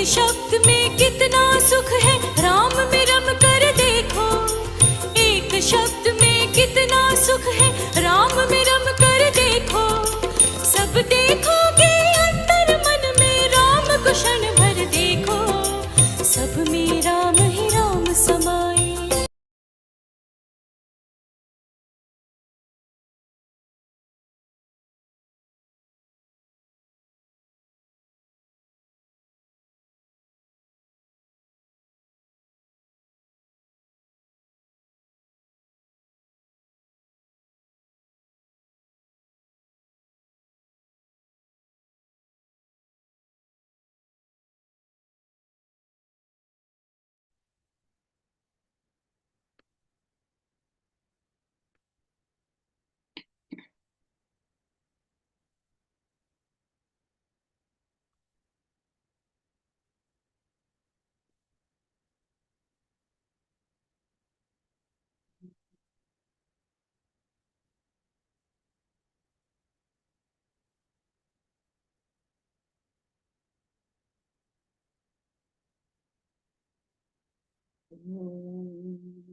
शब्द में कितना सुख है, राम में रम कर देखो। एक शब्द में कितना सुख है, राम में रम कर देखो। सब देखोगे अंतर मन में, राम को क्षण भर देखो। सब में राम ही राम समाए।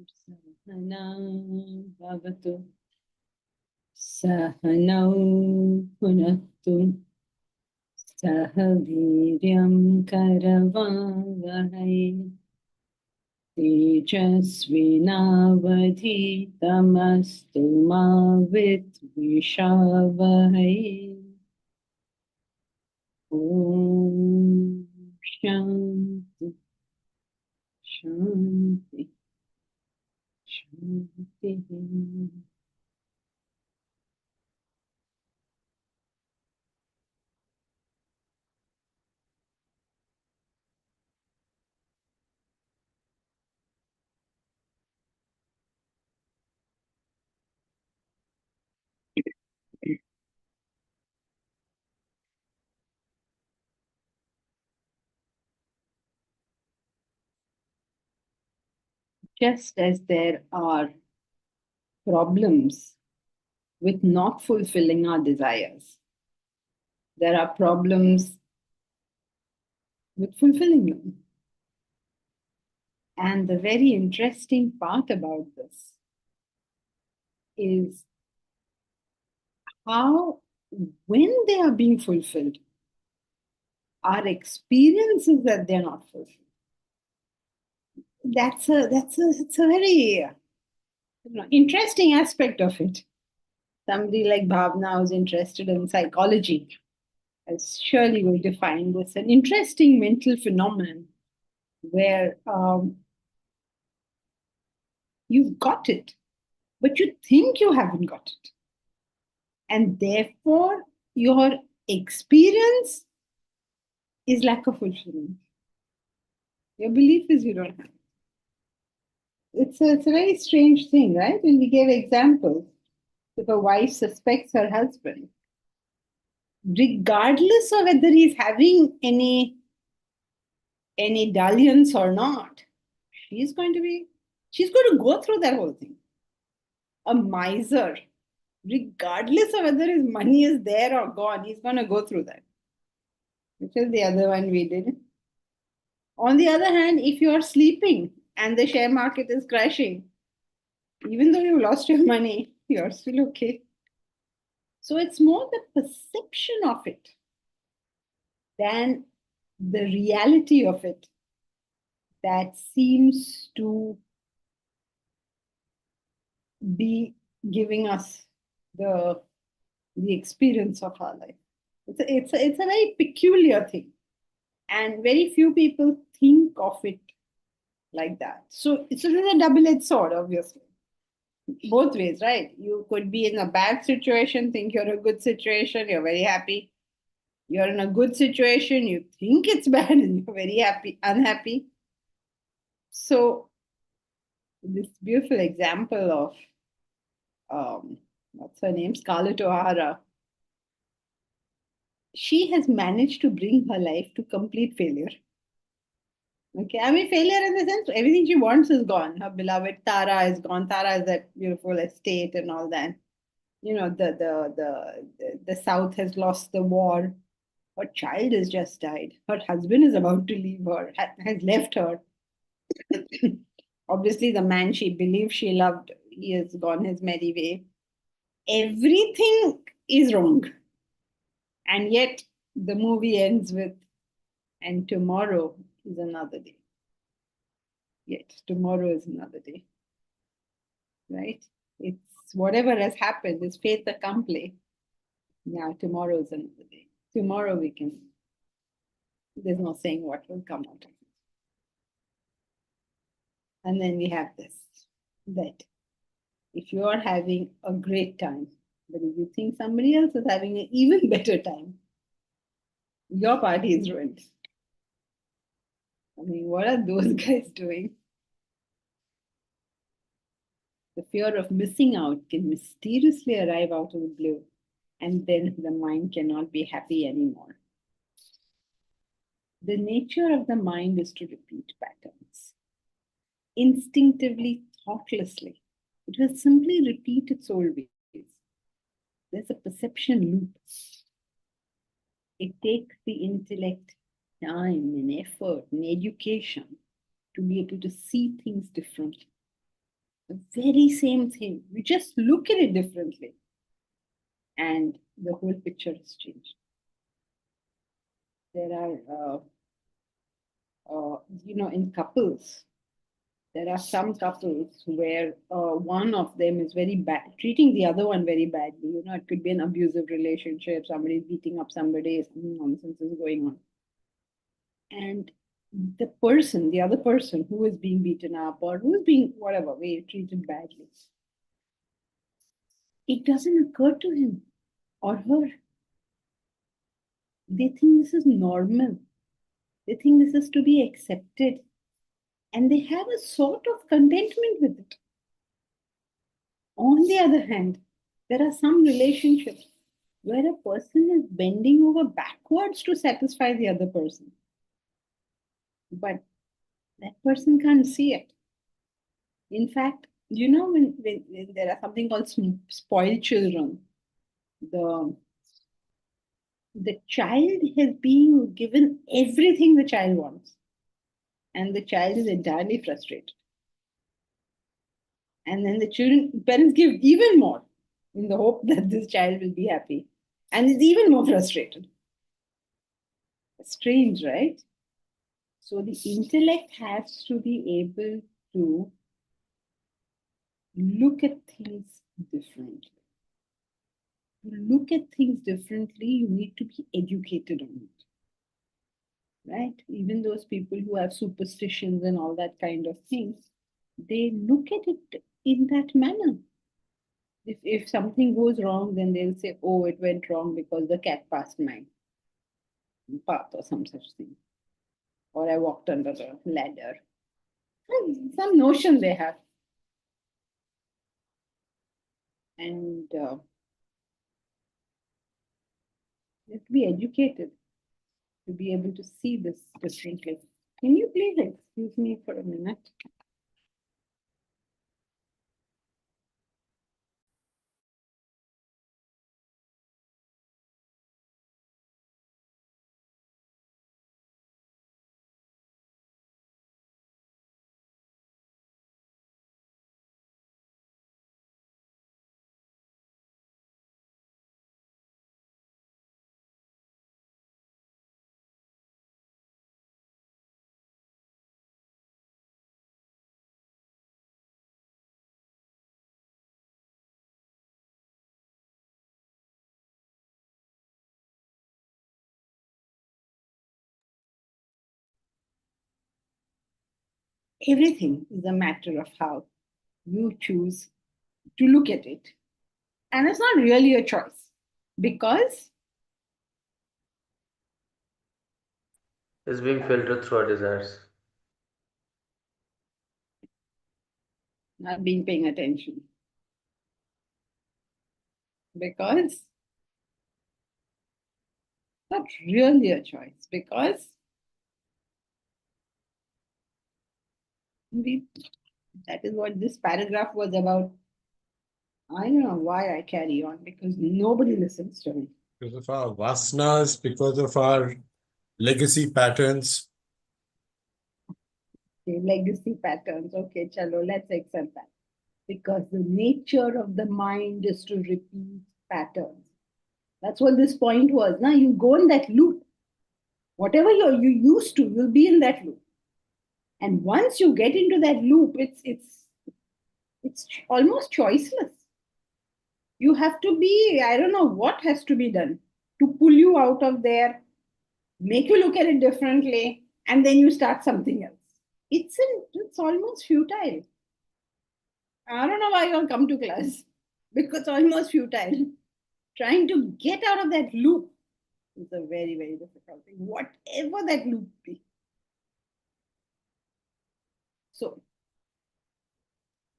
सहना भवतु सहनौ पुनस्तु सह वीर्यं करवावहै तेजस्विनावधीतमस्तु मा विद्विषावहै। ॐ शान्ति शान्ति शान्तिः। Just as there are problems with not fulfilling our desires, there are problems with fulfilling them. And the very interesting part about this is how, when they are being fulfilled, our experience is that they're not fulfilled. It's a very interesting aspect of it. Somebody like Bhavna who's interested in psychology is surely going to find this an interesting mental phenomenon where you've got it, but you think you haven't got it. And therefore, your experience is lack of fulfillment. Your belief is you don't have it. It's a very strange thing, right? When we give examples, if a wife suspects her husband, regardless of whether he's having any dalliance or not, she's going to go through that whole thing. A miser, regardless of whether his money is there or gone, he's going to go through that. Which is the other one we did. On the other hand, if you are sleeping and the share market is crashing, even though you lost your money, you're still okay. So it's more the perception of it than the reality of it that seems to be giving us the experience of our life. It's a very peculiar thing, and very few people think of it like that. So it's a double-edged sword, obviously. Both ways, right? You could be in a bad situation, think you're in a good situation, you're very happy. You're in a good situation, you think it's bad, and you're very unhappy. So this beautiful example of what's her name, Scarlett O'Hara. She has managed to bring her life to complete failure. Okay, I mean failure in the sense everything she wants is gone. Her beloved Tara is gone. Tara is that beautiful estate and all that. You know, the South has lost the war. Her child has just died. Her husband is about to leave her, has left her. Obviously, the man she believed she loved, he has gone his merry way. Everything is wrong. And yet, the movie ends with, and tomorrow is another day. Yet, tomorrow is another day, right? It's whatever has happened is fait accompli. Now, tomorrow is another day. Tomorrow we can, there's no saying what will come out of it. And then we have this, that if you are having a great time, but if you think somebody else is having an even better time, your party is ruined. I mean, what are those guys doing? The fear of missing out can mysteriously arrive out of the blue, and then the mind cannot be happy anymore. The nature of the mind is to repeat patterns. Instinctively, thoughtlessly, it will simply repeat its old ways. There's a perception loop. It takes the intellect time and effort and education to be able to see things differently. The very same thing, we just look at it differently, and the whole picture has changed. There are, in couples, there are some couples where one of them is very bad, treating the other one very badly. It could be an abusive relationship, somebody is beating up somebody, some nonsense is going on. And the other person who is being beaten up or who is being, whatever way, treated badly, it doesn't occur to him or her. They think this is normal. They think this is to be accepted. And they have a sort of contentment with it. On the other hand, there are some relationships where a person is bending over backwards to satisfy the other person. But that person can't see it. In fact, when there are something called spoiled children, the child has been given everything the child wants, and the child is entirely frustrated. And then parents give even more in the hope that this child will be happy, and is even more frustrated. Strange, right? So the intellect has to be able to look at things differently. To look at things differently, you need to be educated on it. Right? Even those people who have superstitions and all that kind of things, they look at it in that manner. If something goes wrong, then they'll say, oh, it went wrong because the cat passed my path or some such thing. Or I walked under the ladder. Some notion they have. And you have to be educated to be able to see this differently. Can you please excuse me for a minute? Everything is a matter of how you choose to look at it. And it's not really a choice because Is being filtered through our desires. not being paying attention. Because not really a choice. Because that is what this paragraph was about. I don't know why I carry on because nobody listens to me. Because of our vasanas, because of our legacy patterns. Okay, legacy patterns. Okay, chalo, let's accept that. Because the nature of the mind is to repeat patterns. That's what this point was. Now you go in that loop. Whatever you used to, you'll be in that loop. And once you get into that loop, it's almost choiceless. You have to be, I don't know what has to be done to pull you out of there, make you look at it differently, and then you start something else. It's almost futile. I don't know why you all come to class, because it's almost futile. Trying to get out of that loop is a very, very difficult thing, whatever that loop be. So,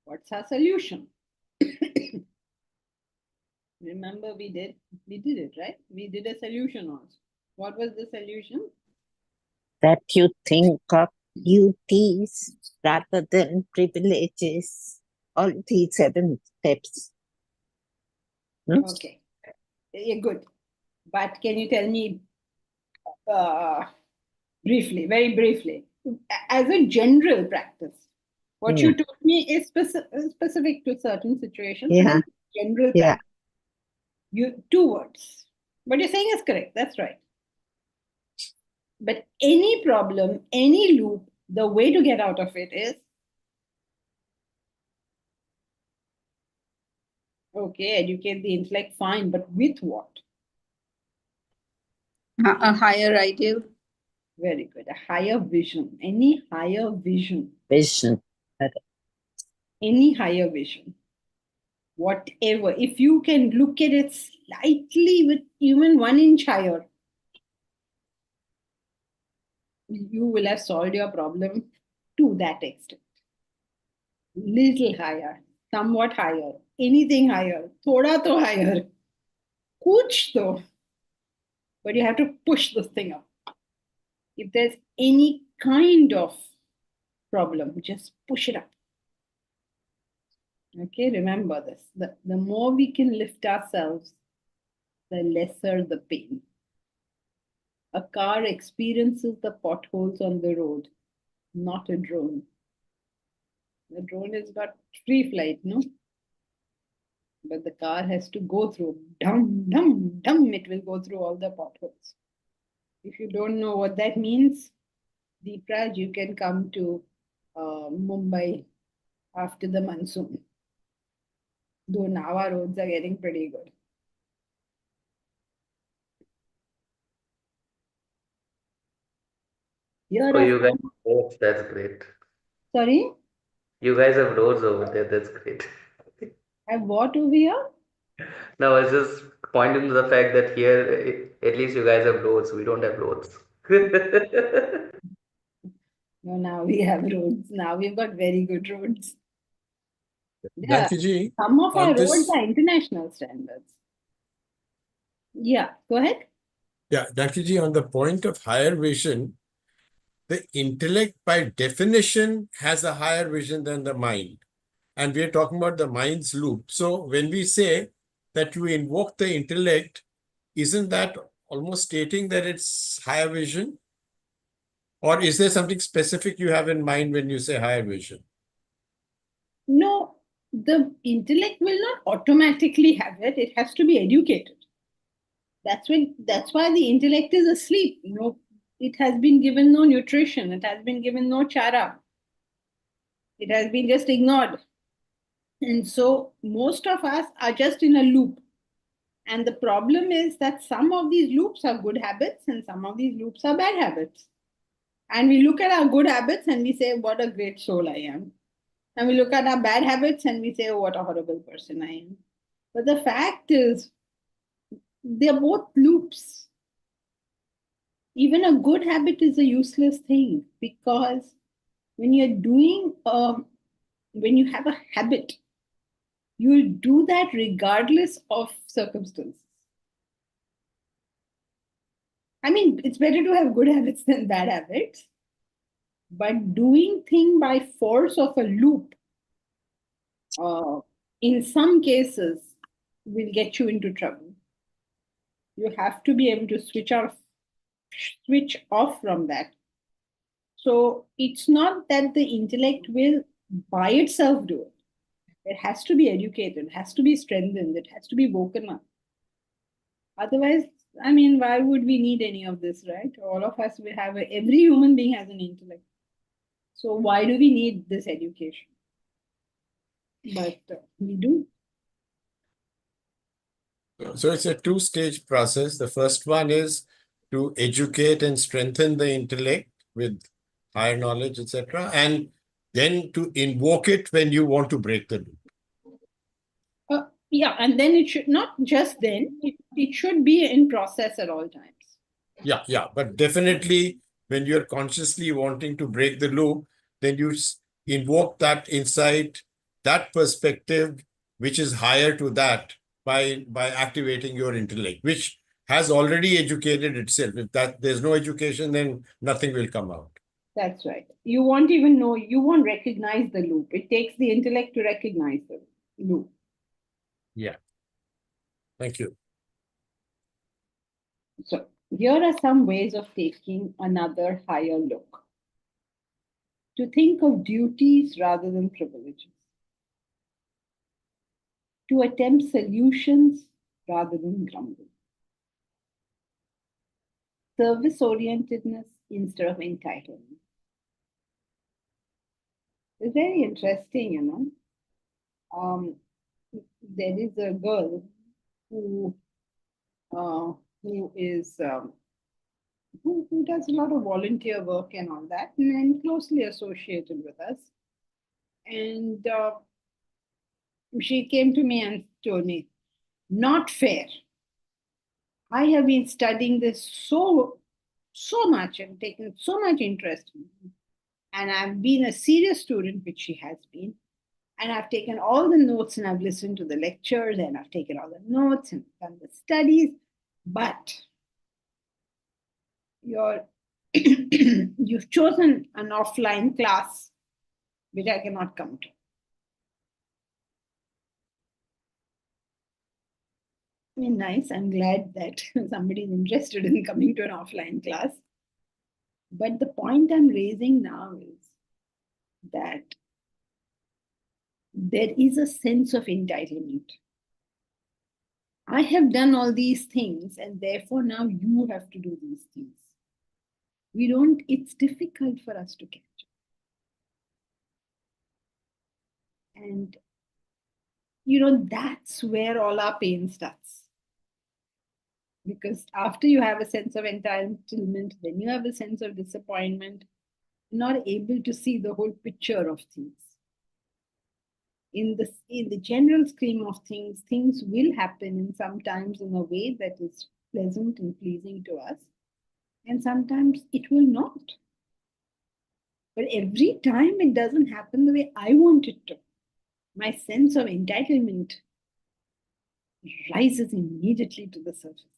what's our solution? Remember, we did it, right? We did a solution also. What was the solution? That you think of duties rather than privileges. All these 7 steps. Okay, yeah, good. But can you tell me briefly, very briefly, as a general practice, what you told me is specific to certain situations. Yeah. General Yeah. practice. 2 words. What you're saying is correct. That's right. But any problem, any loop, the way to get out of it is okay, educate the intellect, fine, but with what? A higher ideal. Very good. A higher vision. Any higher vision. Vision. Any higher vision. Whatever. If you can look at it slightly with even 1 inch higher, you will have solved your problem to that extent. Little higher, somewhat higher, anything higher, thoda to higher, kuch to. But you have to push this thing up. If there's any kind of problem, just push it up. Okay, remember this. The more we can lift ourselves, the lesser the pain. A car experiences the potholes on the road, not a drone. The drone has got free flight, no? But the car has to go through, dum, dum, dum, it will go through all the potholes. If you don't know what that means, Deepraj, you can come to Mumbai after the monsoon. Though now our roads are getting pretty good. Oh, you guys have roads, that's great. Sorry? You guys have roads over there, that's great. Have what over here? No, I was just pointing to the fact that here, at least you guys have roads, we don't have roads. No, now we have roads. Now we've got very good roads. Yeah, Danki some of our on roads this, are international standards. Yeah, go ahead. yeah, Danki on the point of higher vision, the intellect by definition has a higher vision than the mind. And we are talking about the mind's loop. So when we say that you invoke the intellect, isn't that almost stating that it's higher vision? Or is there something specific you have in mind when you say higher vision? No, the intellect will not automatically have it. It has to be educated. That's why the intellect is asleep. You know, it has been given no nutrition. It has been given no chara. It has been just ignored. And so most of us are just in a loop. And the problem is that some of these loops are good habits and some of these loops are bad habits. And we look at our good habits and we say, what a great soul I am. And we look at our bad habits and we say, oh, what a horrible person I am. But the fact is, they're both loops. Even a good habit is a useless thing because when you're doing, when you have a habit, you'll do that regardless of circumstances. I mean, it's better to have good habits than bad habits. But doing thing by force of a loop, in some cases, will get you into trouble. You have to be able to switch off from that. So it's not that the intellect will by itself do it. It has to be educated, it has to be strengthened, it has to be woken up. Otherwise, I mean, why would we need any of this, right? All of us will have every human being has an intellect. So why do we need this education? But we do. So it's a two-stage process. The first one is to educate and strengthen the intellect with higher knowledge, etc., and then to invoke it when you want to break the loop. Yeah, and then it should not just then, it should be in process at all times. Yeah. But definitely when you're consciously wanting to break the loop, then you invoke that insight, that perspective, which is higher to that by activating your intellect, which has already educated itself. If that there's no education, then nothing will come out. That's right. You won't even know, you won't recognize the loop. It takes the intellect to recognize the loop. Yeah. Thank you. So here are some ways of taking another higher look. To think of duties rather than privileges. To attempt solutions rather than grumble. Service orientedness instead of entitlement. It's very interesting, you know. There is a girl who is who does a lot of volunteer work and all that, and closely associated with us. And she came to me and told me, not fair. I have been studying this so much and taken so much interest in it. And I've been a serious student, which she has been. And I've taken all the notes and I've listened to the lectures and I've taken all the notes and done the studies. But you've chosen an offline class, which I cannot come to. I mean, nice. I'm glad that somebody is interested in coming to an offline class. But the point I'm raising now is that there is a sense of entitlement. I have done all these things, and therefore now you have to do these things. It's difficult for us to catch up. And, that's where all our pain starts. Because after you have a sense of entitlement, then you have a sense of disappointment, not able to see the whole picture of things. In the general scheme of things will happen, and sometimes in a way that is pleasant and pleasing to us, and sometimes it will not. But every time it doesn't happen the way I want it to, my sense of entitlement rises immediately to the surface.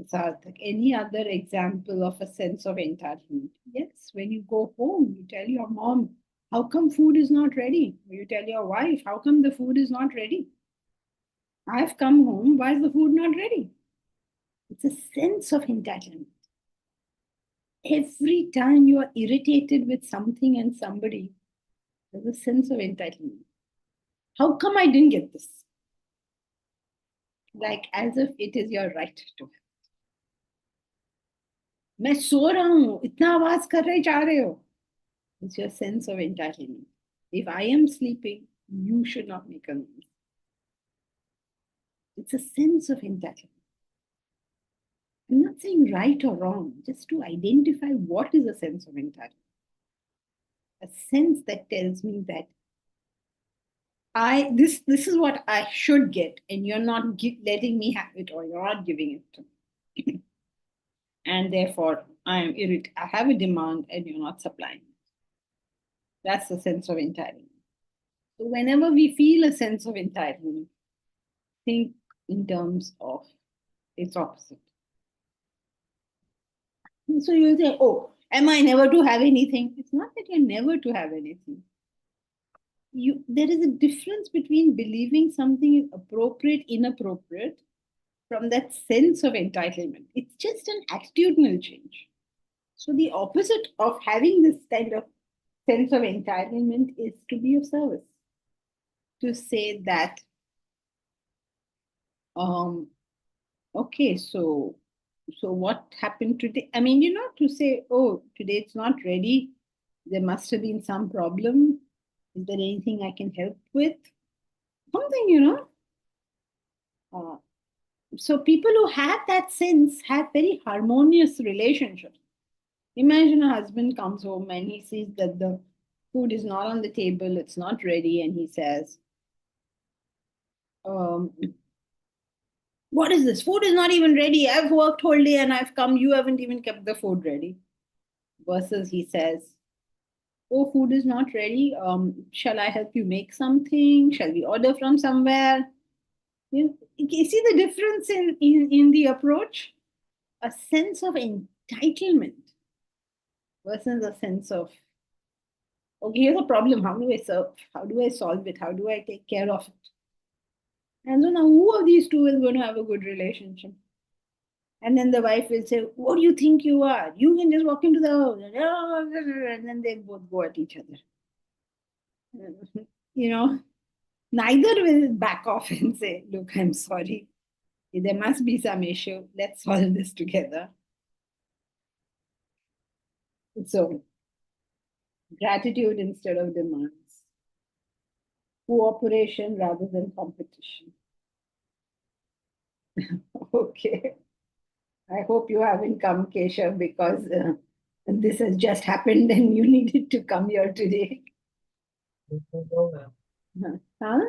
Sarthak, any other example of a sense of entitlement? Yes, when you go home, you tell your mom, how come food is not ready? Or you tell your wife, how come the food is not ready? I've come home, why is the food not ready? It's a sense of entitlement. Every time you are irritated with something and somebody, there's a sense of entitlement. How come I didn't get this? Like as if it is your right to have. मैं सो रहा हूं, इतना आवाज कर रहे जा रहे हो. It's your sense of entitlement. If I am sleeping, you should not make a noise. It's a sense of entitlement. I'm not saying right or wrong, just to identify what is a sense of entitlement. A sense that tells me that this is what I should get, and you're not letting me have it, or you're not giving it to me. And therefore, I am irritated. I have a demand, and you're not supplying it. That's the sense of entitlement. So whenever we feel a sense of entitlement, think in terms of its opposite. And so you'll say, oh, Am I never to have anything? It's not that you're never to have anything. There is a difference between believing something is appropriate, inappropriate, from that sense of entitlement. It's just an attitudinal change. So the opposite of having this kind of sense of entitlement is to be of service. To say that, okay, so what happened today? I mean, to say, oh, today it's not ready. There must have been some problem. Is there anything I can help with? Something, so people who have that sense have very harmonious relationships. Imagine a husband comes home and he sees that the food is not on the table, it's not ready, and he says, what is this? Food is not even ready. I've worked whole day and I've come. You haven't even kept the food ready. Versus he says, oh, food is not ready. Shall I help you make something? Shall we order from somewhere? You see the difference in the approach? A sense of entitlement versus a sense of, okay, here's a problem. How do I serve? How do I solve it? How do I take care of it? And so now, who of these two is going to have a good relationship? And then the wife will say, what do you think you are? You can just walk into the house. And then they both go at each other. Neither will back off and say, look, I'm sorry. There must be some issue. Let's solve this together. So, gratitude instead of demands. Cooperation rather than competition. Okay. I hope you haven't come, Keshav, because this has just happened and you needed to come here today. Huh?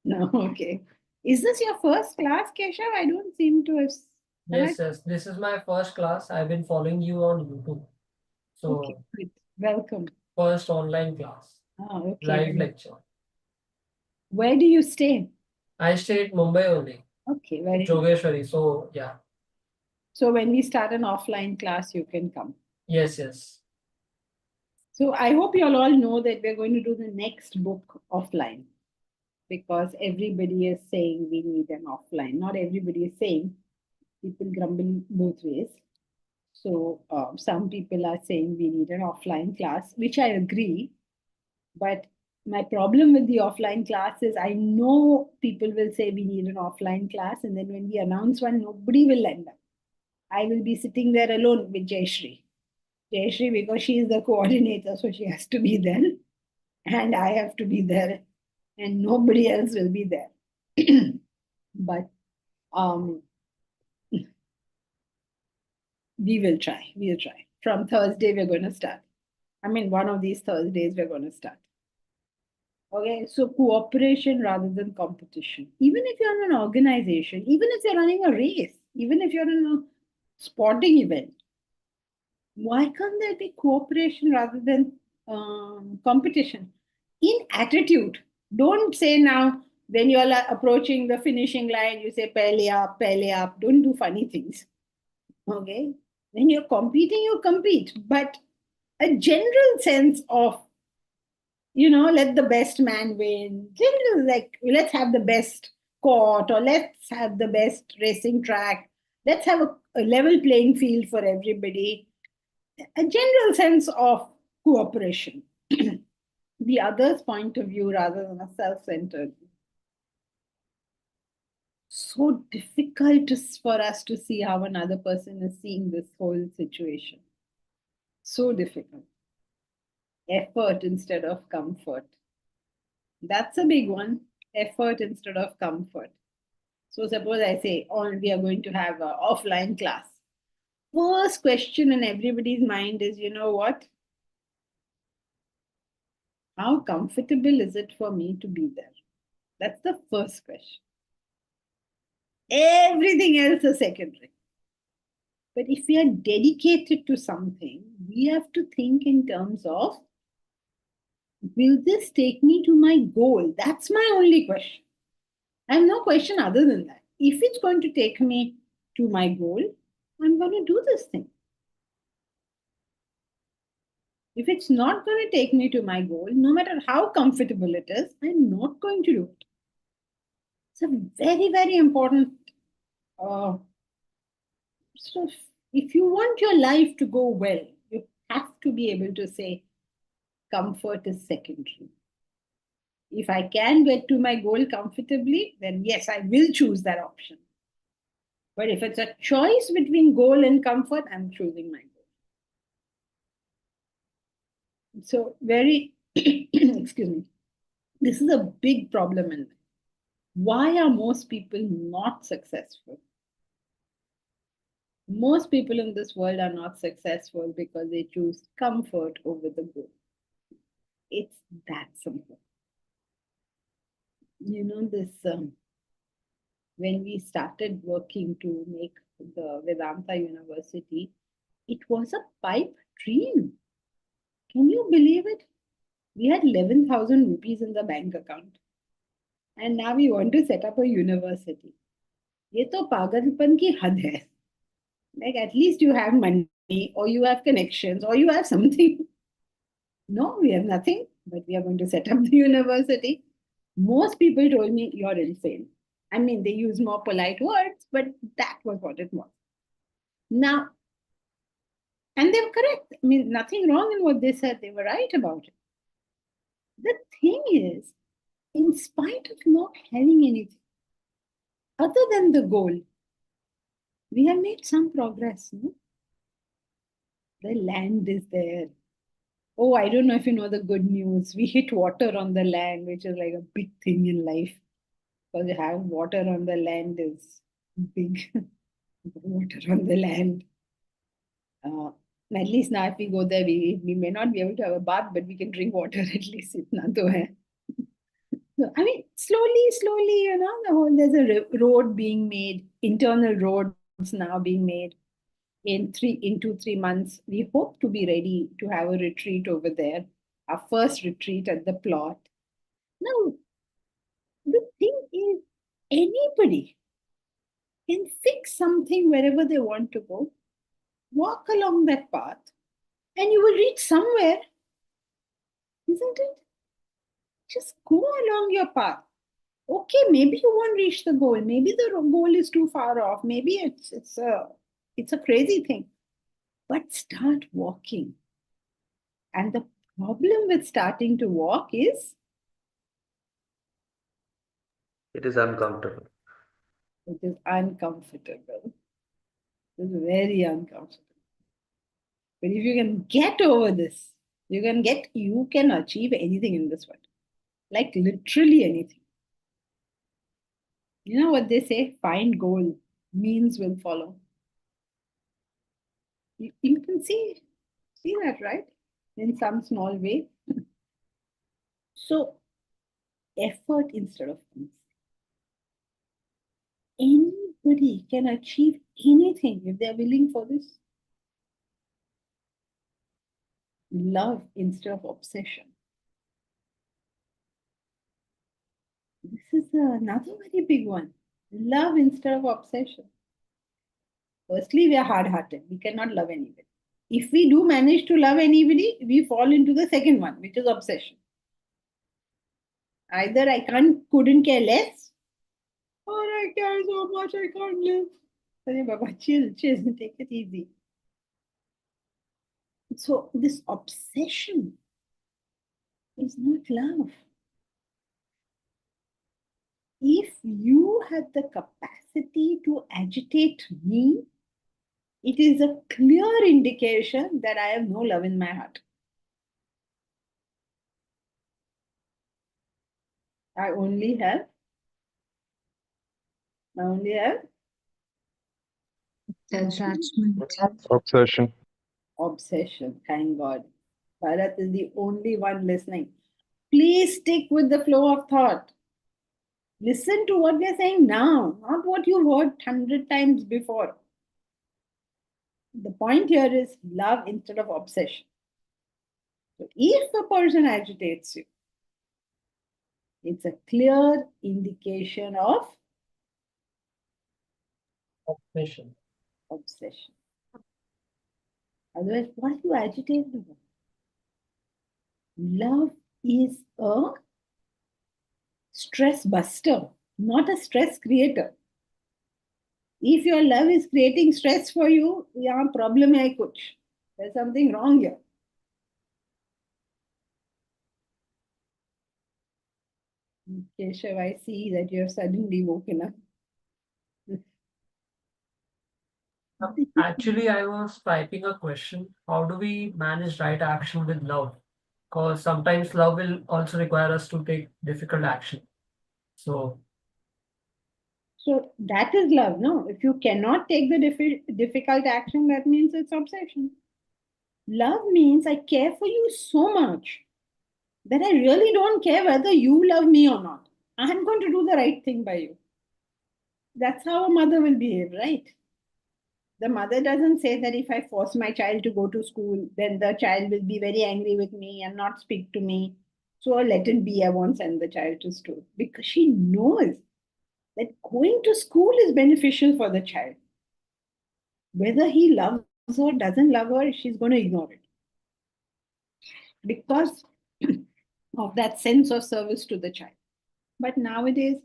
No, okay. Is this your first class, Keshav? I don't seem to have. Yes, yes. This is my first class. I've been following you on YouTube. So, Okay, good. Welcome. first online class, Oh, okay. live lecture. Where do you stay? I stay at Mumbai only, Okay, very good. Jogeshwari. So, yeah. So when we start an offline class, you can come. Yes, yes. So I hope you all know that we're going to do the next book offline, because everybody is saying we need an offline. Not everybody is saying. People grumble both ways. So some people are saying we need an offline class, which I agree. But my problem with the offline class is I know people will say we need an offline class, and then when we announce one, nobody will end up. I will be sitting there alone with Jayashree. Jayashree, because she is the coordinator, so she has to be there. And I have to be there. And nobody else will be there. But we will try. We'll try. From Thursday, we're going to start. I mean, one of these Thursdays, we're going to start. Okay, so cooperation rather than competition. Even if you're in an organization, even if you're running a race, even if you're in a sporting event, why can't there be cooperation rather than competition? In attitude, don't say now when you're approaching the finishing line, you say pehle up. Don't do funny things. Okay, when you're competing, you compete, but a general sense of, let the best man win. General, like, let's have the best court, or let's have the best racing track. Let's have a level playing field for everybody. A general sense of cooperation. The other's point of view rather than a self-centered view. So difficult for us to see how another person is seeing this whole situation. So difficult. Effort instead of comfort. That's a big one. Effort instead of comfort. So suppose I say, we are going to have an offline class. First question in everybody's mind is, you know what? How comfortable is it for me to be there? That's the first question. Everything else is secondary. But if we are dedicated to something, we have to think in terms of, will this take me to my goal? That's my only question. I have no question other than that. If it's going to take me to my goal, I'm going to do this thing. If it's not going to take me to my goal, no matter how comfortable it is, I'm not going to do it. It's a very, very important. So, if you want your life to go well, you have to be able to say, comfort is secondary. If I can get to my goal comfortably, then yes, I will choose that option. But if it's a choice between goal and comfort, I'm choosing my goal. So, very, excuse me, this is a big problem in life. Why are most people not successful? Most people in this world are not successful because they choose comfort over the goal. It's that simple. You know, this when we started working to make the Vedanta University, it was a pipe dream. Can you believe it? We had 11,000 rupees in the bank account. And now we want to set up a university. ये तो पागलपन की हद है. Like, at least you have money, or you have connections, or you have something. No, we have nothing, but we are going to set up the university. Most people told me, you're insane. I mean, they use more polite words, but that was what it was. Now, and they were correct. I mean, nothing wrong in what they said. They were right about it. The thing is, in spite of not having anything other than the goal, we have made some progress. No? The land is there. Oh, I don't know if you know the good news. We hit water on the land, which is like a big thing in life. Because having water on the land is big. Water on the land. At least now, if we go there, we may not be able to have a bath, but we can drink water at least. Itna to hai. So, I mean, slowly, you know, there's a road being made, internal roads now being made. In 2-3 months, we hope to be ready to have a retreat over there, our first retreat at the plot. Now, the thing is, anybody can fix something wherever they want to go, walk along that path, and you will reach somewhere, isn't it? Just go along your path. Okay, maybe you won't reach the goal. Maybe the goal is too far off. Maybe it's a crazy thing. But start walking. And the problem with starting to walk is It is uncomfortable. it is uncomfortable. It is very uncomfortable. But if you can get over this, you can achieve anything in this world. Like literally anything. You know what they say? Find goal, means will follow. You can see that, right? In some small way. So, effort instead of means. Anybody can achieve anything if they're willing for this. Love instead of obsession. This is another very big one. Love instead of obsession. Firstly, we are hard-hearted. We cannot love anybody. If we do manage to love anybody, we fall into the second one, which is obsession. Either I couldn't care less, or I care so much I can't live. Hey, Baba, chill, take it easy. So this obsession is not love. If you had the capacity to agitate me, it is a clear indication that I have no love in my heart. I only have Attachment. Obsession. obsession. Thank God. Bharat is the only one listening. Please stick with the flow of thought. Listen to what we are saying now, not what you've heard 100 times before. The point here is love instead of obsession. So if a person agitates you, it's a clear indication of Obsession. obsession. Otherwise, what are you agitated about? Love is a stress buster, not a stress creator. If your love is creating stress for you, yeah, problem hai kuch. There's something wrong here. Keshav, I see that you have suddenly woken up. Actually, I was typing a question. How do we manage right action with love? Because sometimes love will also require us to take difficult action. So, So that is love, no? If you cannot take the difficult action, that means it's obsession. Love means I care for you so much that I really don't care whether you love me or not. I'm going to do the right thing by you. That's how a mother will behave, right? The mother doesn't say that if I force my child to go to school, then the child will be very angry with me and not speak to me. So let it be, I won't send the child to school. Because she knows that going to school is beneficial for the child. Whether he loves her, doesn't love her, she's going to ignore it. Because of that sense of service to the child. But nowadays,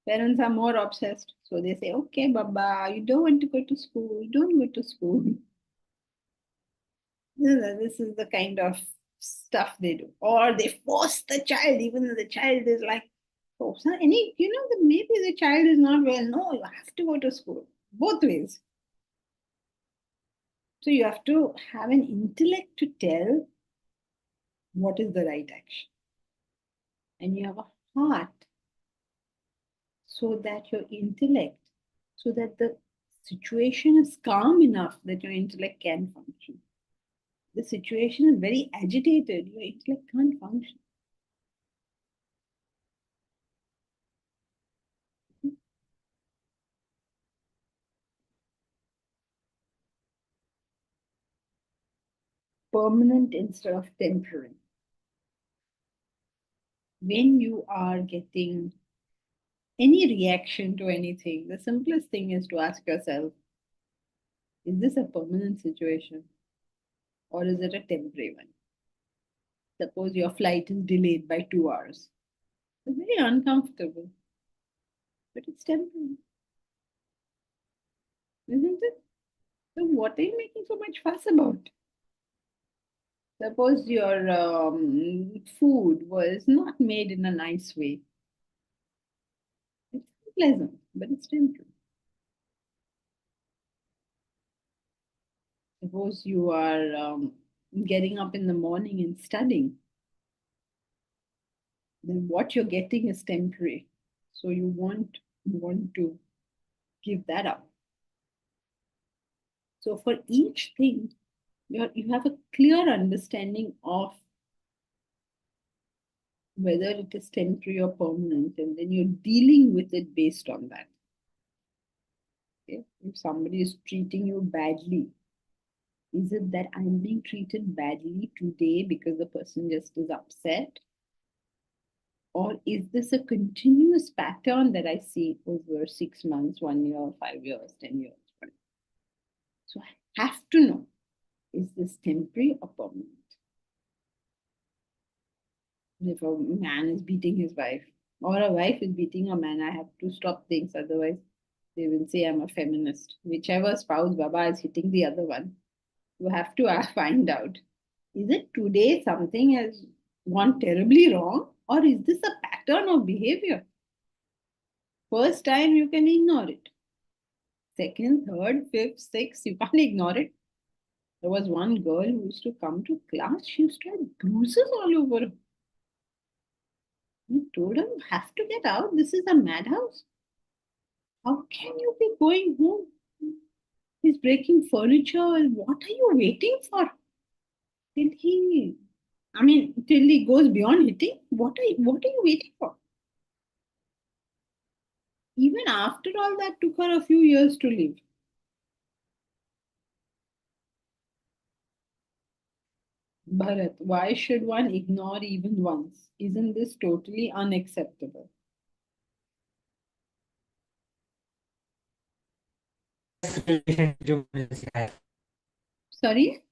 parents are more obsessed. So they say, okay, Baba, you don't want to go to school, don't go to school. This is the kind of stuff they do. Or they force the child, even though the child is like, oh, so maybe the child is not well. No, you have to go to school. Both ways. So you have to have an intellect to tell what is the right action. And you have a heart so that your intellect, so that the situation is calm enough that your intellect can function. The situation is very agitated, your intellect can't function. Permanent instead of temporary. When you are getting any reaction to anything, the simplest thing is to ask yourself, is this a permanent situation or is it a temporary one? Suppose your flight is delayed by 2 hours. It's very uncomfortable, but it's temporary. Isn't it? So what are you making so much fuss about? Suppose your food was not made in a nice way. It's unpleasant, but it's temporary. Suppose you are getting up in the morning and studying, then what you're getting is temporary. So you want to give that up. So for each thing, you have a clear understanding of whether it is temporary or permanent, and then you're dealing with it based on that. Okay? If somebody is treating you badly, is it that I'm being treated badly today because the person just is upset? Or is this a continuous pattern that I see over 6 months, 1 year, 5 years, 10 years? So I have to know, is this temporary or permanent? If a man is beating his wife or a wife is beating a man, I have to stop things. Otherwise, they will say I'm a feminist. Whichever spouse Baba is hitting the other one, you have to find out, is it today something has gone terribly wrong or is this a pattern of behavior? First time you can ignore it. Second, third, fifth, sixth, you can't ignore it. There was one girl who used to come to class, she used to have bruises all over her. We told her, you have to get out. This is a madhouse. How can you be going home? He's breaking furniture. What are you waiting for? Till he goes beyond hitting? What are you waiting for? Even after all that, took her a few years to live. Bharat, why should one ignore even once? Isn't this totally unacceptable? relationship जो मैंने सिखाया है। Sorry?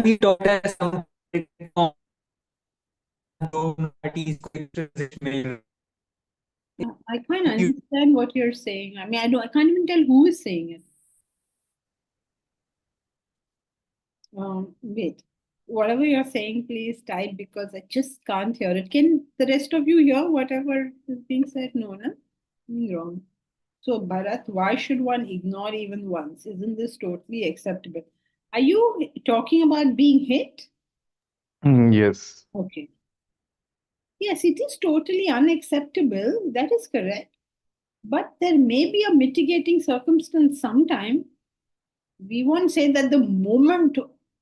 He taught us some parties को I can't understand what you're saying. I mean, I can't even tell who is saying it. Wait. Whatever you're saying, please type because I just can't hear it. Can the rest of you hear whatever is being said? No, no? Wrong. So, Bharat, why should one ignore even once? Isn't this totally acceptable? Are you talking about being hit? Yes. Okay. Yes, it is totally unacceptable. That is correct. But there may be a mitigating circumstance sometime. We won't say that the moment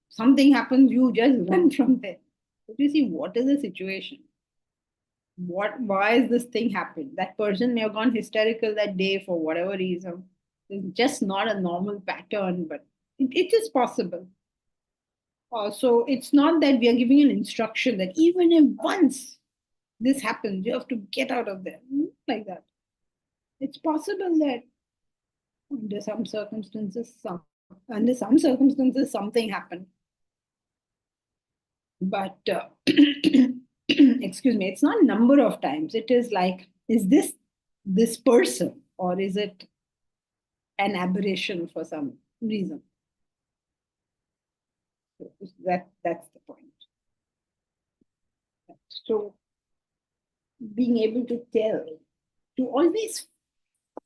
something happens, you just run from there. But you see, what is the situation? Why is this thing happened? That person may have gone hysterical that day for whatever reason. It's just not a normal pattern, but it is possible. So it's not that we are giving an instruction that even if once this happens, you have to get out of there. Like that. It's possible that under some circumstances, something happened. But excuse me, it's not number of times. It is like, is this person or is it an aberration for some reason? So that's the point. So being able to tell, to always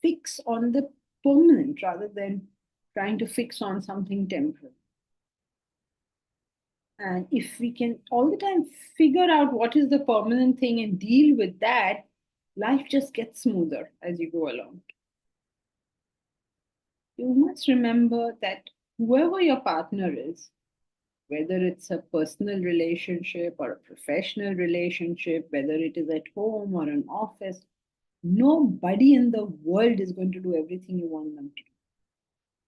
fix on the permanent rather than trying to fix on something temporary. And if we can all the time figure out what is the permanent thing and deal with that, life just gets smoother as you go along. You must remember that whoever your partner is, whether it's a personal relationship or a professional relationship, whether it is at home or an office, nobody in the world is going to do everything you want them to do.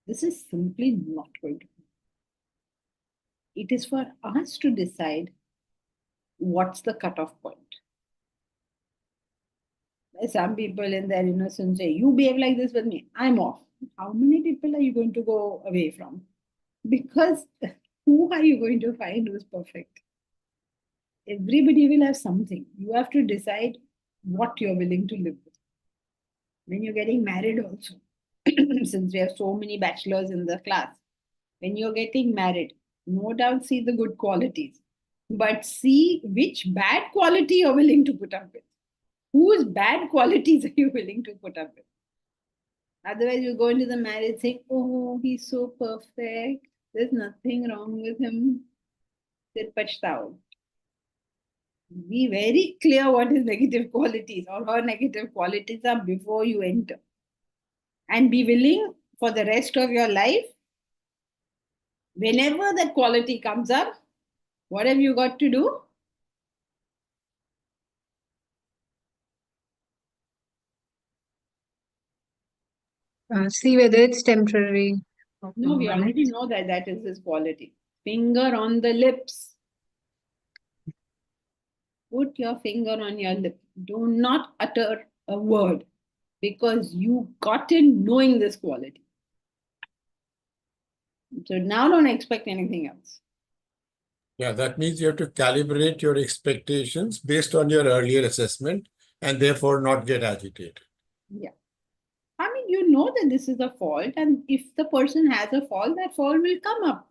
This is simply not going to be. It is for us to decide what's the cutoff point. Some people in their innocence say, you behave like this with me, I'm off. How many people are you going to go away from? Because who are you going to find who's perfect? Everybody will have something. You have to decide what you're willing to live with. When you're getting married also, since we have so many bachelors in the class, when you're getting married, no doubt see the good qualities, but see which bad quality you're willing to put up with. Whose bad qualities are you willing to put up with? Otherwise, you go into the marriage saying, oh, he's so perfect. There's nothing wrong with him. Then pachhtao. Be very clear what his negative qualities or her negative qualities are before you enter. And be willing for the rest of your life, whenever that quality comes up, what have you got to do? See whether it's temporary or No, we permanent. already know that that is his quality. Finger on the lips. Put your finger on your lip. Do not utter a word because you got in knowing this quality. So now don't expect anything else. Yeah, that means you have to calibrate your expectations based on your earlier assessment and therefore not get agitated. Yeah. I mean, you know that this is a fault, and if the person has a fault, that fault will come up.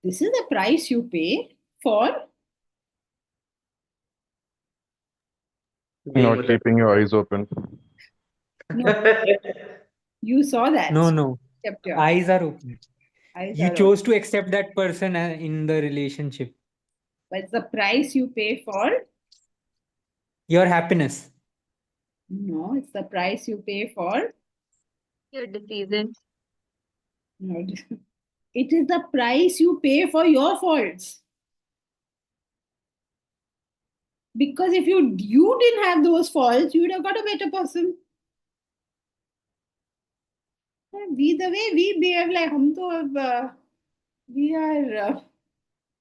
This is the price you pay for Being Not with the- keeping your eyes open. you saw that. No. Kept your Eyes are open. eyes You are chose open. to accept that person in the relationship. But it's the price you pay for. Your happiness. No, it's the price you pay for. Your decision. No, it is the price you pay for your faults. Because if you didn't have those faults, you would have got a better person. The way we behave, like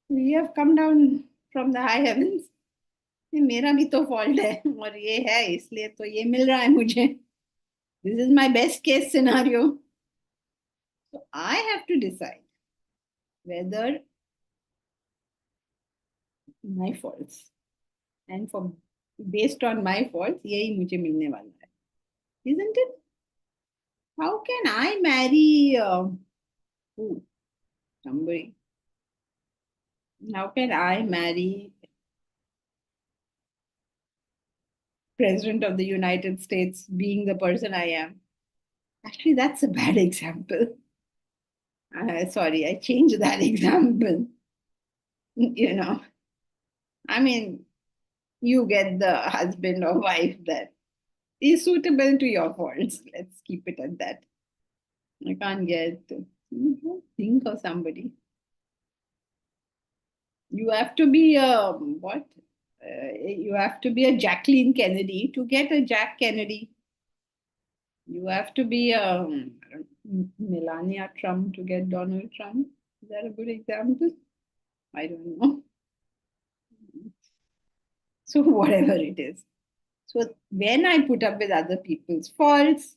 we have come down from the high heavens. ये मेरा भी तो fault है और ये है इसलिए तो ये मिल रहा है मुझे. This is my best case scenario. So I have to decide whether my faults and for based on my faults, यही मुझे मिलने वाला है. Isn't it? How can I marry somebody? How can I marry President of the United States being the person I am? Actually, that's a bad example. Sorry, I changed that example. You know, I mean, you get the husband or wife that is suitable to your faults. Let's keep it at that. I can't think of somebody. You have to be a what? You have to be a Jacqueline Kennedy to get a Jack Kennedy. You have to be a Melania Trump to get Donald Trump. Is that a good example? I don't know. So whatever it is. So when I put up with other people's faults,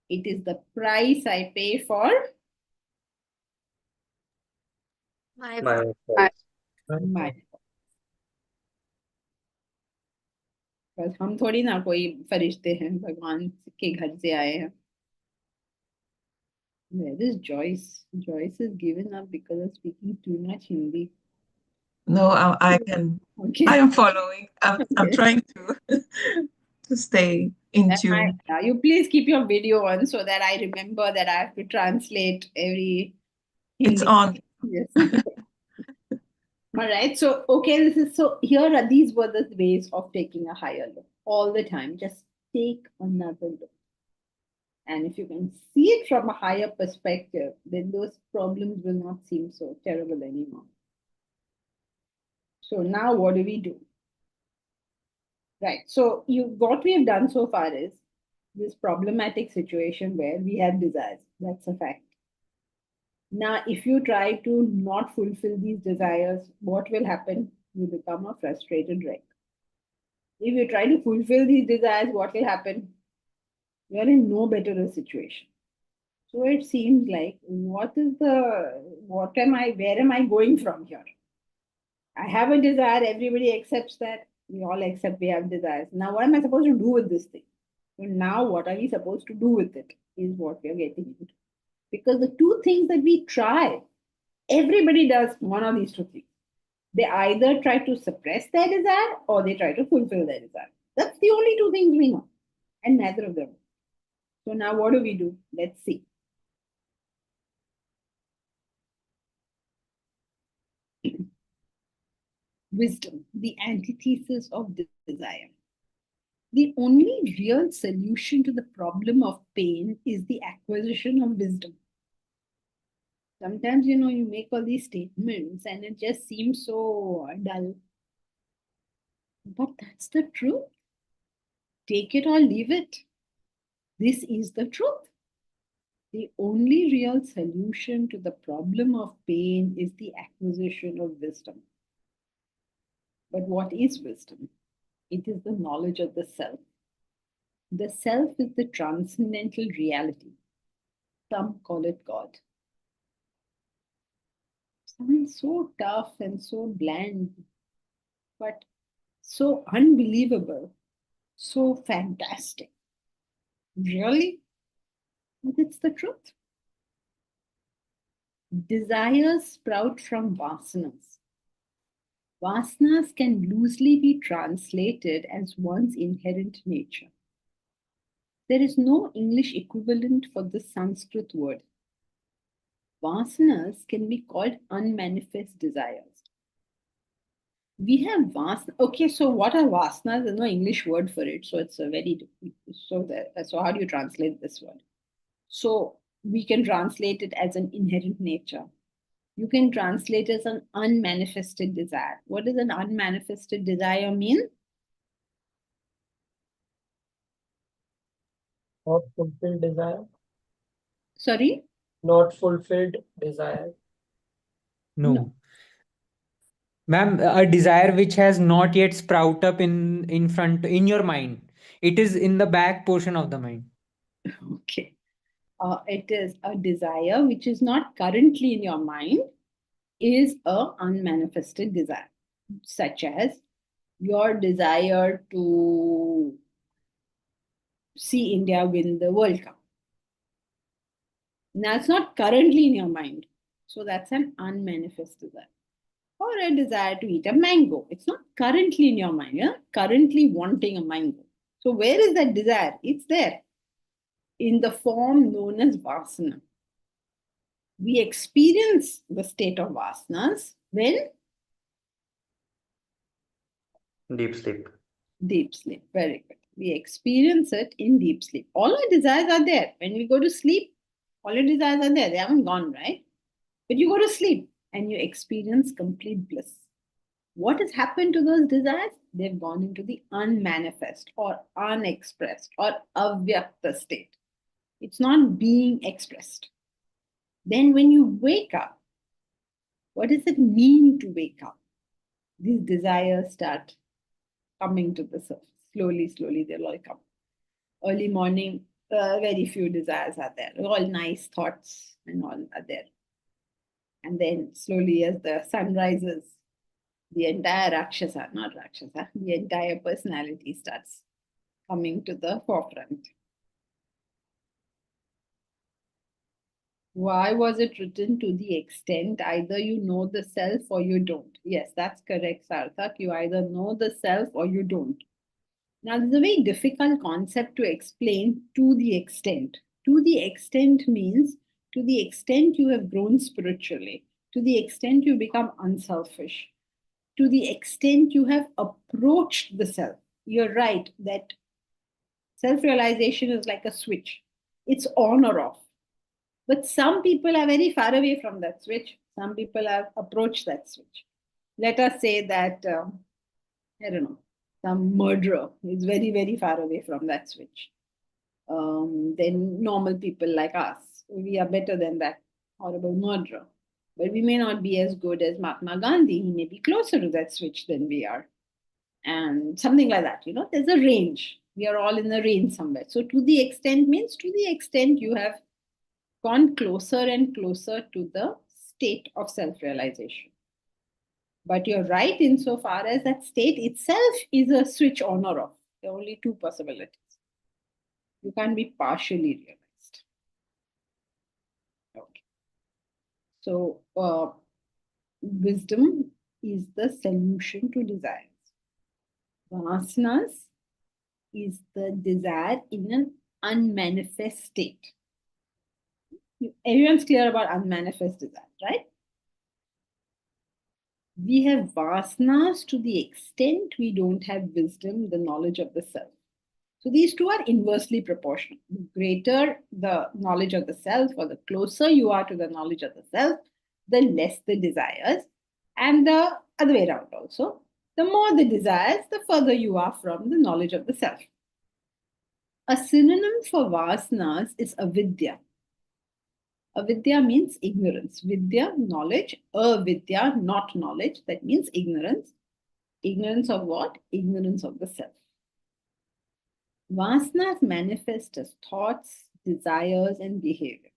it is the price I pay for My My fault. my. बस हम थोड़ी ना कोई फरिश्ते हैं भगवान के घर से आए हैं. Where is Joyce? Joyce is given up because of speaking too much Hindi. No, I can. Okay. I am following. I'm Okay. trying to to stay in tune. You please keep your video on so that I remember that I have to translate every It's Hindi. on. Yes. All right. So, okay, here are these were the ways of taking a higher look all the time. Just take another look. And if you can see it from a higher perspective, then those problems will not seem so terrible anymore. So now what do we do? Right. So what we have done so far is this problematic situation where we have desires. That's a fact. Now, if you try to not fulfill these desires, what will happen? You become a frustrated wreck. If you try to fulfill these desires, what will happen? You are in no better a situation. So it seems like where am I going from here? I have a desire, everybody accepts that. We all accept we have desires. Now, what am I supposed to do with this thing? So now, what are we supposed to do with it? Is what we are getting into. Because the two things that we try, everybody does one of these two things. They either try to suppress their desire or they try to fulfill their desire. That's the only two things we know, and neither of them. So now, what do? Let's see. Wisdom, the antithesis of desire. The only real solution to the problem of pain is the acquisition of wisdom. Sometimes, you make all these statements and it just seems so dull. But that's the truth. Take it or leave it. This is the truth. The only real solution to the problem of pain is the acquisition of wisdom. But what is wisdom? It is the knowledge of the self. The self is the transcendental reality. Some call it God. Something so tough and so bland, but so unbelievable, so fantastic. Really? But it's the truth. Desires sprout from vasanas. Vasanas can loosely be translated as one's inherent nature. There is no English equivalent for the Sanskrit word. Vasanas can be called unmanifest desires. We have vasanas. Okay, so what are vasanas? There's no English word for it, so it's a very so how do you translate this word? So we can translate it as an inherent nature. You can translate it as an unmanifested desire. What does an unmanifested desire mean? Not fulfilled desire. Sorry? Not fulfilled desire. No. Ma'am, a desire which has not yet sprout up in your mind. It is in the back portion of the mind. Okay. It is a desire which is not currently in your mind, is a unmanifested desire, such as your desire to see India win the World Cup. Now, it's not currently in your mind. So that's an unmanifest desire. Or a desire to eat a mango. It's not currently in your mind. You're currently wanting a mango. So where is that desire? It's there in the form known as vasana. We experience the state of vasanas when Deep sleep. deep sleep. Very good. We experience it in deep sleep. All our desires are there. When we go to sleep, all your desires are there. They haven't gone, right? But you go to sleep and you experience complete bliss. What has happened to those desires? They've gone into the unmanifest or unexpressed or avyakta state. It's not being expressed. Then when you wake up, what does it mean to wake up? These desires start coming to the surface. Slowly, slowly, they'll all come. Early morning, very few desires are there. All nice thoughts and all are there. And then slowly, as the sun rises, the entire Rakshasa, not Rakshasa, the entire personality starts coming to the forefront. Why was it written to the extent either you know the self or you don't? Yes, that's correct, Sarthak. You either know the self or you don't. Now, this is a very difficult concept to explain to the extent. To the extent means to the extent you have grown spiritually, to the extent you become unselfish, to the extent you have approached the self. You're right that self-realization is like a switch. It's on or off. But some people are very far away from that switch. Some people have approached that switch. Let us say that, I don't know, some murderer is very, very far away from that switch. Then normal people like us, we are better than that horrible murderer. But we may not be as good as Mahatma Gandhi. He may be closer to that switch than we are. And something like that, there's a range. We are all in the range somewhere. So to the extent means to the extent you have gone closer and closer to the state of self-realization. But you're right insofar as that state itself is a switch on or off. There are only two possibilities. You can't be partially realized. Okay. So wisdom is the solution to desires. Vasanas is the desire in an unmanifest state. Everyone's clear about unmanifest desire, right? We have vasanas to the extent we don't have wisdom, the knowledge of the self. So these two are inversely proportional. The greater the knowledge of the self, or the closer you are to the knowledge of the self, the less the desires. And the other way around also. The more the desires, the further you are from the knowledge of the self. A synonym for vasanas is avidya. Avidya means ignorance. Vidya, knowledge. Avidya, not knowledge. That means ignorance. Ignorance of what? Ignorance of the self. Vasanas manifest as thoughts, desires, and behavior.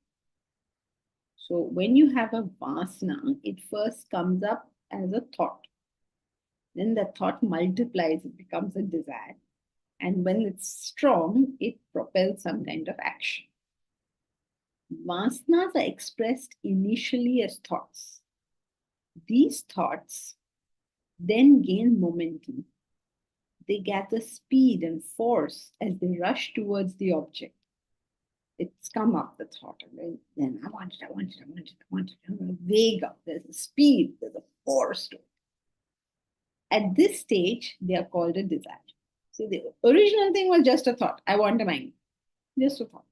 So when you have a vasana, it first comes up as a thought. Then the thought multiplies, it becomes a desire. And when it's strong, it propels some kind of action. Vasanas are expressed initially as thoughts. These thoughts then gain momentum. They gather speed and force as they rush towards the object. It's come up, the thought, and then I want it. Vega, there's a speed, there's a force to it. At this stage, they are called a desire. So the original thing was just a thought. I want a mango. Just a thought.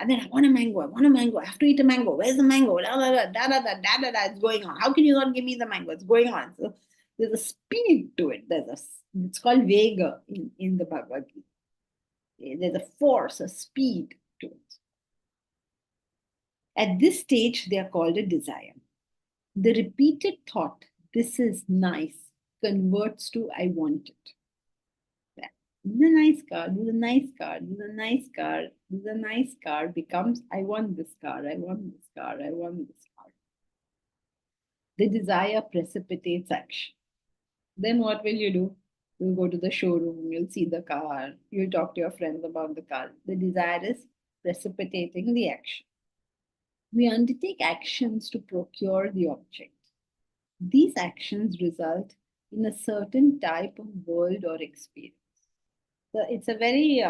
And then I want a mango. I have to eat a mango. Where's the mango? It's going on. How can you not give me the mango? It's going on. So there's a speed to it. It's called Vega in the Bhagavad Gita. There's a force, a speed to it. At this stage, they are called a desire. The repeated thought, this is nice, converts to I want it. This is a nice car, this is a nice car, this is a nice car, this is a nice car becomes, I want this car, I want this car, I want this car. The desire precipitates action. Then what will you do? You'll go to the showroom, you'll see the car, you'll talk to your friends about the car. The desire is precipitating the action. We undertake actions to procure the object. These actions result in a certain type of world or experience. So it's a very,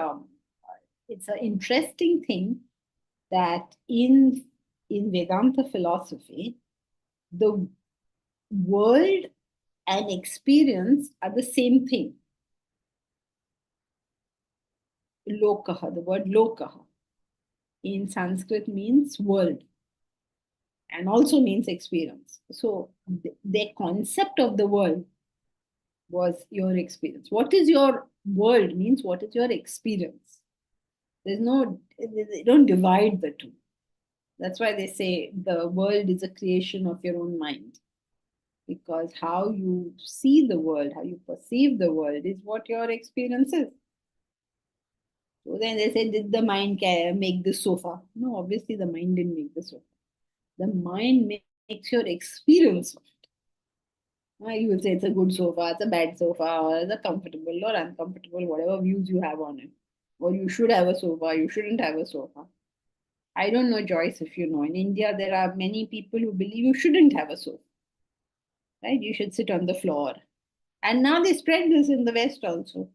it's an interesting thing that in Vedanta philosophy, the world and experience are the same thing. Lokaha, the word lokaha in Sanskrit means world and also means experience. So their concept of the world was your experience. What is your world means what is your experience. There's no, they don't divide the two. That's why they say the world is a creation of your own mind. Because how you see the world, how you perceive the world is what your experience is. So then they say, did the mind make the sofa? No, obviously the mind didn't make the sofa. The mind makes your experience of it. You will say it's a good sofa, it's a bad sofa, or it's a comfortable or uncomfortable, whatever views you have on it. Or you should have a sofa, you shouldn't have a sofa. I don't know, Joyce, if you know. In India, there are many people who believe you shouldn't have a sofa. Right? You should sit on the floor. And now they spread this in the West also.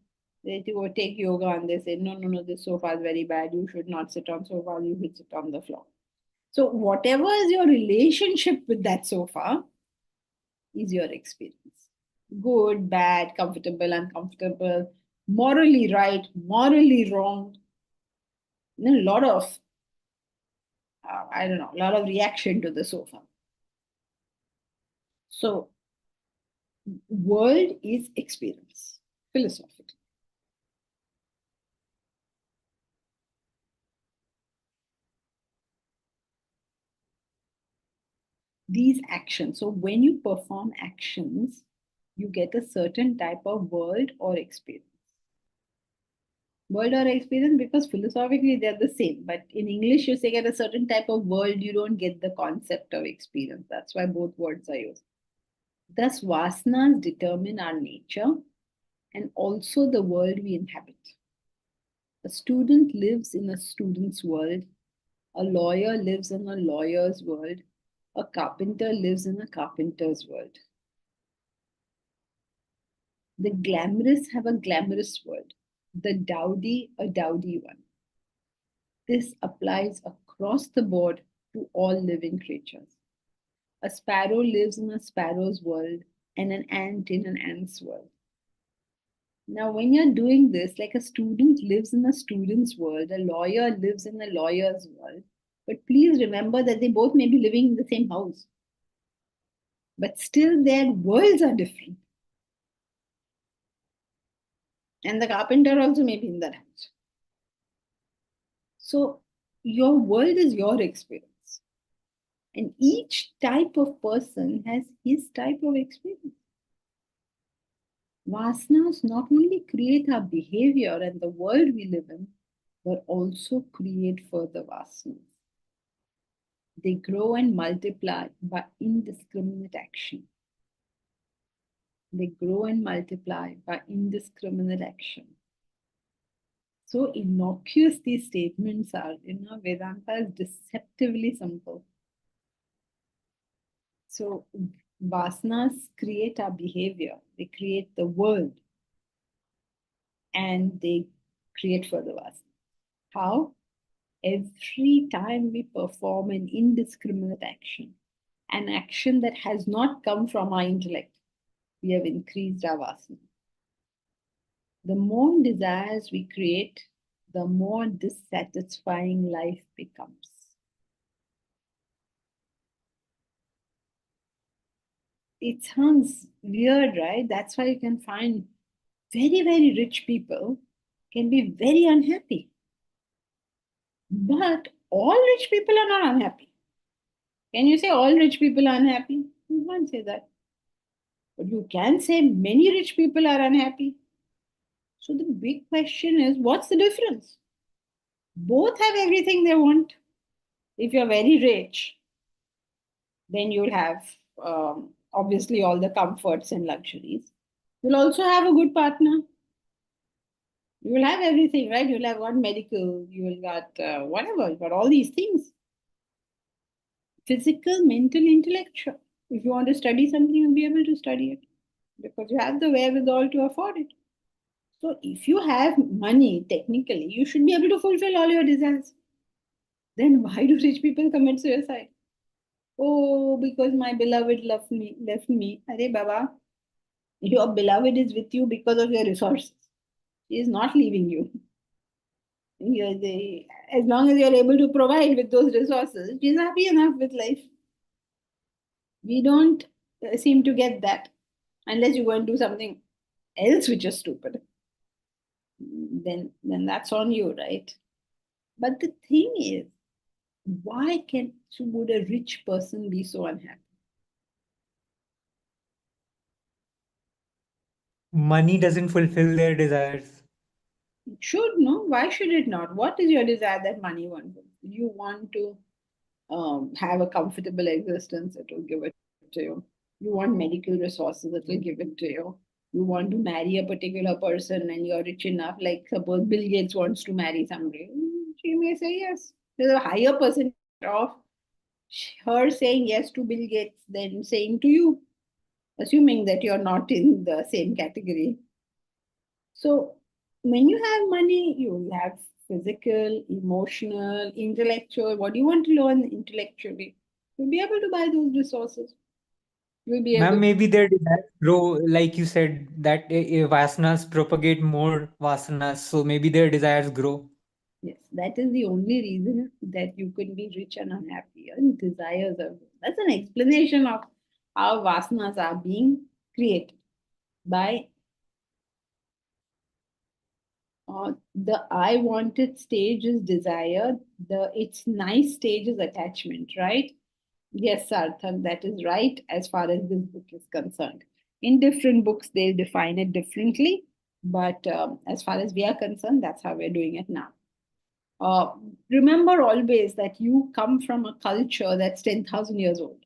They take yoga and they say, no, this sofa is very bad. You should not sit on sofa. You should sit on the floor. So whatever is your relationship with that sofa is your experience. Good, bad, comfortable, uncomfortable, morally right, morally wrong. A lot of, I don't know, a lot of reaction to the sofa. So world is experience, philosophically. These actions. So when you perform actions, you get a certain type of world or experience. World or experience because philosophically they're the same. But in English, you say get a certain type of world, you don't get the concept of experience. That's why both words are used. Thus, vasanas determine our nature and also the world we inhabit. A student lives in a student's world. A lawyer lives in a lawyer's world. A carpenter lives in a carpenter's world. The glamorous have a glamorous world. The dowdy, a dowdy one. This applies across the board to all living creatures. A sparrow lives in a sparrow's world and an ant in an ant's world. Now, when you're doing this, like a student lives in a student's world, a lawyer lives in a lawyer's world, but please remember that they both may be living in the same house. But still, their worlds are different. And the carpenter also may be in that house. So, your world is your experience. And each type of person has his type of experience. Vasanas not only create our behavior and the world we live in, but also create further vasanas. They grow and multiply by indiscriminate action. They grow and multiply by indiscriminate action. So innocuous these statements are, Vedanta is deceptively simple. So vasanas create our behavior, they create the world, and they create further vasanas. How? Every time we perform an indiscriminate action, an action that has not come from our intellect, we have increased our vasana. The more desires we create, the more dissatisfying life becomes. It sounds weird, right? That's why you can find very, very rich people can be very unhappy. But all rich people are not unhappy. Can you say all rich people are unhappy? You can't say that. But you can say many rich people are unhappy. So the big question is, what's the difference? Both have everything they want. If you're very rich, then you'll have obviously all the comforts and luxuries. You'll also have a good partner. You will have everything, right? You'll have got medical, you will got whatever, you got all these things. Physical, mental, intellectual. If you want to study something, you'll be able to study it because you have the wherewithal to afford it. So if you have money, technically, you should be able to fulfill all your desires. Then why do rich people commit suicide? Oh, because my beloved left me. Arey Baba, your beloved is with you because of your resources. He is not leaving you. As long as you're able to provide with those resources, she's happy enough with life. We don't seem to get that unless you go and do something else which is stupid. Then that's on you, right? But the thing is, would a rich person be so unhappy? Money doesn't fulfill their desires. It should, no? Why should it not? What is your desire that money won't? You want to have a comfortable existence, it will give it to you. You want medical resources, it will give it to you. You want to marry a particular person and you're rich enough, like suppose Bill Gates wants to marry somebody, she may say yes. There's a higher percentage of her saying yes to Bill Gates than saying to you, assuming that you're not in the same category. So when you have money, you have physical, emotional, intellectual. What do you want to learn intellectually? You'll be able to buy those resources. You'll be able. Ma'am, maybe their desires grow, like you said, that vasanas propagate more vasanas, so maybe their desires grow. Yes, that is the only reason that you could be rich and unhappy. And desires are. That's an explanation of how vasanas are being created by the I wanted stage is desire. The it's nice stage is attachment, right? Yes, Sarthak, that is right as far as this book is concerned. In different books, they'll define it differently, but as far as we are concerned, that's how we're doing it now. Remember always that you come from a culture that's 10,000 years old.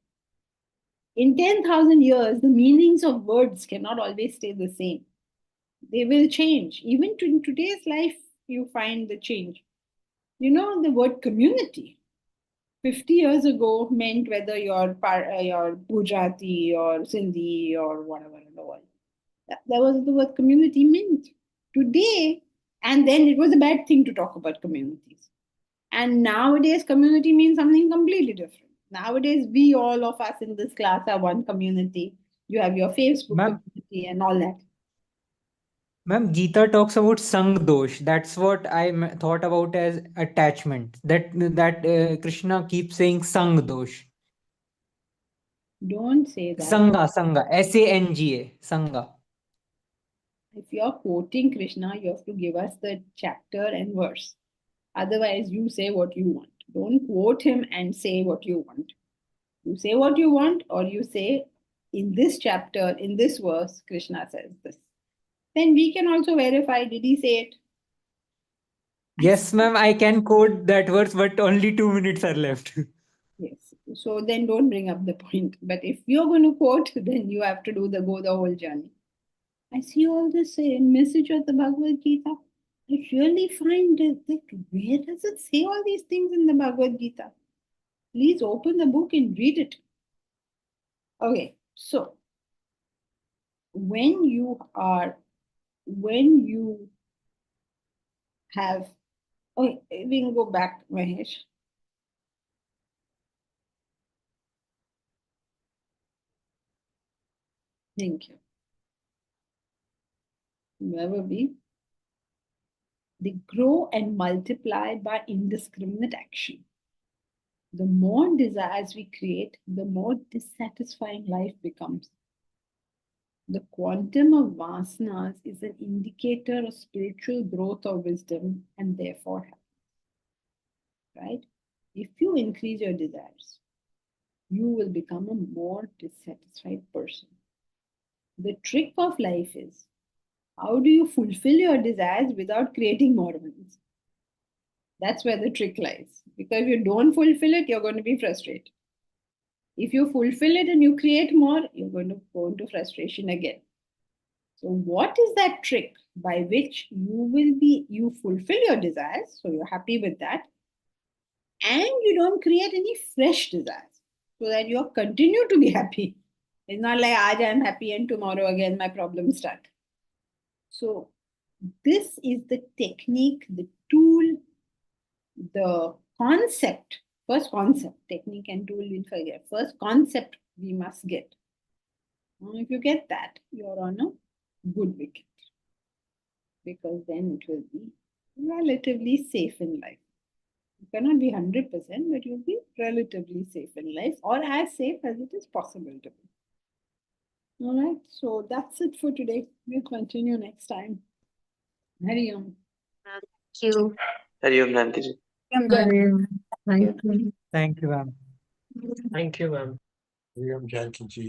In 10,000 years, the meanings of words cannot always stay the same. They will change. Even in today's life, you find the change. You know, the word community 50 years ago meant whether you're Gujarati or Sindhi or whatever in the world. That was the word community meant. Today, and then it was a bad thing to talk about communities. And nowadays, community means something completely different. Nowadays, we all of us in this class are one community. You have your Facebook community and all that. Ma'am, Gita talks about sang dosh. That's what I thought about as attachment. That Krishna keeps saying sang dosh. Don't say that. Sangha, Sanga, Sangha. If you're quoting Krishna, you have to give us the chapter and verse. Otherwise, you say what you want. Don't quote him and say what you want. You say what you want, or you say, in this chapter, in this verse, Krishna says this. Then we can also verify, did he say it? Yes, ma'am, I can quote that verse, but only 2 minutes are left. Yes. So then don't bring up the point. But if you're going to quote, then you have to go the whole journey. I see all this message of the Bhagavad Gita. I really find that where does it say all these things in the Bhagavad Gita? Please open the book and read it. Okay, so when you have, okay, we can go back, Mahesh. Thank you. Whoever be, they grow and multiply by indiscriminate action. The more desires we create, the more dissatisfying life becomes. The quantum of vasanas is an indicator of spiritual growth or wisdom and therefore happiness. Right? If you increase your desires, you will become a more dissatisfied person. The trick of life is How do you fulfill your desires without creating more ones? That's where the trick lies. Because if you don't fulfill it, you're going to be frustrated. If you fulfill it and you create more, you're going to go into frustration again. So, what is that trick by which you fulfill your desires? So, you're happy with that, and you don't create any fresh desires, so that you continue to be happy. It's not like, "Aaj I'm happy and tomorrow again my problems start." So, this is the technique, the tool, the concept. First concept, technique and tool we'll forget. First concept we must get. If you get that, you're on a good wicket, because then it will be relatively safe in life. You cannot be 100%, but you'll be relatively safe in life, or as safe as it is possible to be. All right, so that's it for today. We'll continue next time. Hari Om. Thank you. Hari Om, Nandhi ji. Thank you. Thank you, ma'am. Thank you, ma'am. William Janki ji.